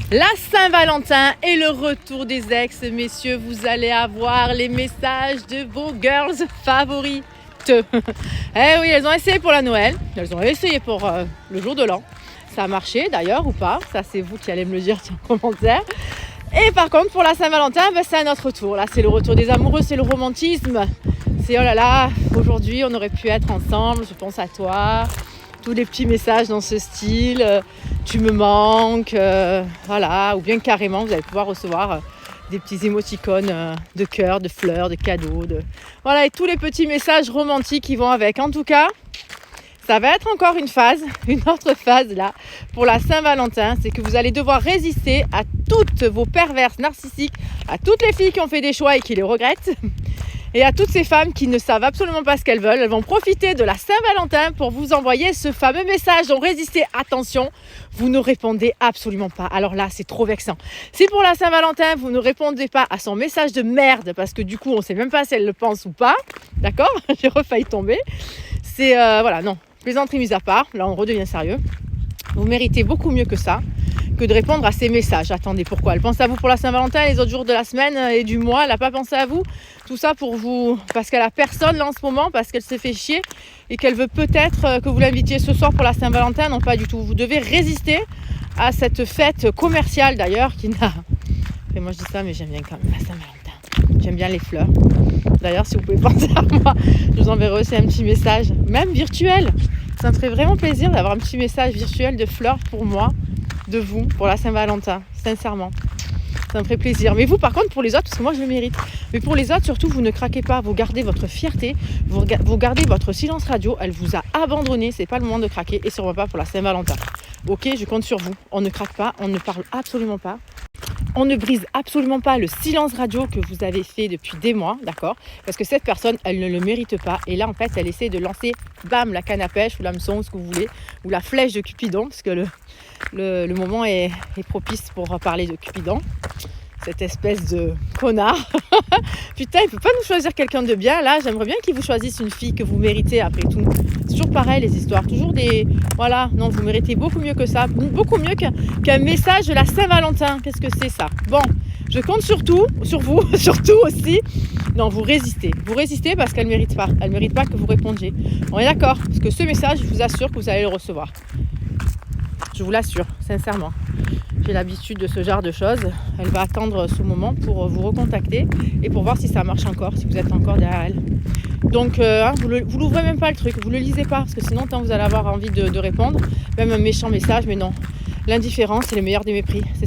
La Saint-Valentin et le retour des ex, messieurs, vous allez avoir les messages de vos girls favorites. Eh oui, elles ont essayé pour la Noël, elles ont essayé pour le jour de l'an. Ça a marché d'ailleurs ou pas, ça c'est vous qui allez me le dire en commentaire. Et par contre pour la Saint-Valentin, c'est un autre tour. Là c'est le retour des amoureux, c'est le romantisme. C'est oh là là, aujourd'hui on aurait pu être ensemble, je pense à toi. Tous les petits messages dans ce style, tu me manques, voilà, ou bien carrément vous allez pouvoir recevoir des petits émoticônes de cœur, de fleurs, de cadeaux, voilà, et tous les petits messages romantiques qui vont avec. En tout cas, ça va être encore une autre phase là pour la Saint-Valentin, c'est que vous allez devoir résister à toutes vos perverses narcissiques, à toutes les filles qui ont fait des choix et qui les regrettent. Et à toutes ces femmes qui ne savent absolument pas ce qu'elles veulent, elles vont profiter de la Saint-Valentin pour vous envoyer ce fameux message. Donc résistez, attention, vous ne répondez absolument pas. Alors là, c'est trop vexant. Si pour la Saint-Valentin, vous ne répondez pas à son message de merde, parce que du coup, on ne sait même pas si elle le pense ou pas, d'accord? J'ai refailli tomber. C'est, voilà, non, plaisanterie mise à part, là on redevient sérieux. Vous méritez beaucoup mieux que ça, que de répondre à ces messages. Attendez, pourquoi? Elle pense à vous pour la Saint-Valentin, les autres jours de la semaine et du mois, elle n'a pas pensé à vous. Tout ça pour vous, parce qu'elle a personne là en ce moment, parce qu'elle se fait chier et qu'elle veut peut-être que vous l'invitiez ce soir pour la Saint-Valentin. Non, pas du tout. Vous devez résister à cette fête commerciale d'ailleurs qui n'a... Et moi je dis ça, mais j'aime bien quand même la Saint-Valentin. J'aime bien les fleurs. D'ailleurs, si vous pouvez penser à moi, je vous enverrai aussi un petit message, même virtuel. Ça me ferait vraiment plaisir d'avoir un petit message virtuel de fleurs pour moi, de vous, pour la Saint-Valentin, sincèrement. Ça me ferait plaisir. Mais vous, par contre, pour les autres, parce que moi, je le mérite. Mais pour les autres, surtout, vous ne craquez pas. Vous gardez votre fierté. Vous gardez votre silence radio. Elle vous a abandonné. C'est pas le moment de craquer. Et sûrement pas pour la Saint-Valentin. Ok, je compte sur vous. On ne craque pas. On ne parle absolument pas. On ne brise absolument pas le silence radio que vous avez fait depuis des mois, d'accord? Parce que cette personne, elle ne le mérite pas. Et là, en fait, elle essaie de lancer, bam, la canne à pêche ou l'hameçon, ce que vous voulez, ou la flèche de Cupidon, parce que le moment est propice pour parler de Cupidon. Cette espèce de connard. Putain, il ne peut pas nous choisir quelqu'un de bien. Là, j'aimerais bien qu'il vous choisisse une fille que vous méritez après tout. C'est toujours pareil, les histoires. Toujours des... Voilà, non, vous méritez beaucoup mieux que ça. Beaucoup mieux qu'un message de la Saint-Valentin. Qu'est-ce que c'est ça? Bon, je compte sur vous, surtout aussi. Non, vous résistez. Vous résistez parce qu'elle ne mérite pas. Elle ne mérite pas que vous répondiez. On est d'accord? Parce que ce message, je vous assure que vous allez le recevoir. Je vous l'assure, sincèrement. J'ai l'habitude de ce genre de choses. Elle va attendre ce moment pour vous recontacter et pour voir si ça marche encore, si vous êtes encore derrière elle. Donc, vous l'ouvrez même pas le truc, vous le lisez pas, parce que sinon, tant vous allez avoir envie de répondre, même un méchant message, mais non. L'indifférence, c'est le meilleur des mépris.